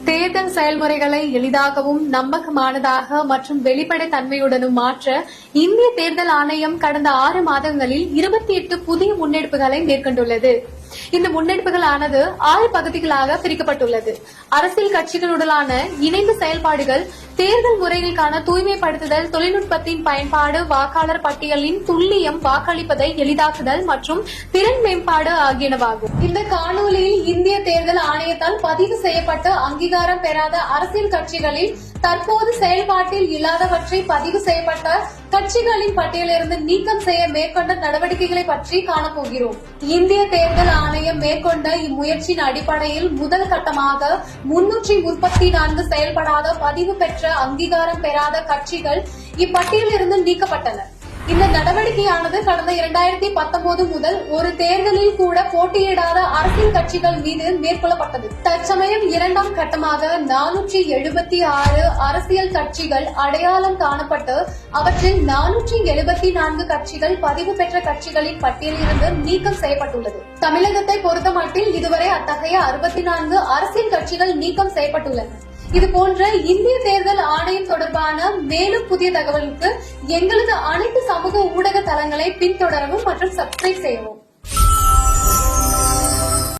தேர்தல் செயல்முறைகளை எளிதாகவும் நம்பகமானதாக மற்றும் வெளிப்படைத் தன்மையுடனும் மாற்ற இந்திய தேர்தல் ஆணையம் கடந்த 6 மாதங்களில் 28 புதிய முன்னெடுப்புகளை மேற்கொண்டுள்ளது. இந்த முன்னெடுப்புகளானது 6 பகுதிகளாக பிரிக்கப்பட்டுள்ளது. அரசியல் கட்சிகளுடனான இணைந்த செயல்பாடுகள், தேர்தல் முறைகளுக்கான தூய்மைப்படுத்துதல், தொழில்நுட்பத்தின் பயன்பாடு, வாக்காளர் பட்டியலின் துல்லியம், வாக்களிப்பதை எளிதாக்குதல் மற்றும் திறன் மேம்பாடு ஆகியனவாகும். இந்த காணொலியில் இந்திய தேர்தல் ஆணையத்தால் பதிவு செய்யப்பட்ட அங்கீகாரம் பெறாத அரசியல் கட்சிகளில் தற்போது செயல்பாட்டில் இல்லாதவற்றை பதிவு செய்யப்பட்ட கட்சிகளின் பட்டியலிருந்து நீக்கம் செய்ய மேற்கொண்ட நடவடிக்கைகளை பற்றி காணப்போகிறோம். இந்திய தேர்தல் ஆணையம் மேற்கொண்ட இம்முயற்சியின் அடிப்படையில் முதல் கட்டமாக 334 செயல்படாத பதிவு பெற்ற அங்கீகாரம் பெறாத கட்சிகள் இப்பட்டியலிருந்து நீக்கப்பட்டன. இந்த நடவடிக்கையானது கடந்த 2019 முதல் ஒரு தேர்தலில் கூட போட்டியிடாத அரசியல் கட்சிகள் மீது மேற்கொள்ளப்பட்டது. தற்சமயம் 2ஆம் கட்டமாக 476 அரசியல் கட்சிகள் அடையாளம் காணப்பட்டு அவற்றில் 474 கட்சிகள் பதிவு பெற்ற கட்சிகளின் பட்டியலிலிருந்து நீக்கம் செய்யப்பட்டுள்ளது. தமிழகத்தை பொறுத்தமட்டில் இதுவரை அத்தகைய 64 அரசியல் கட்சிகள் நீக்கம் செய்யப்பட்டுள்ளன. இதுபோன்ற இந்திய தேர்தல் ஆணையம் தொடர்பான மேலும் புதிய தகவலுக்கு எங்களது அனைத்து சமூக ஊடக தளங்களை பின்தொடரவும் மற்றும் சப்ஸ்கிரைப் செய்யவும்.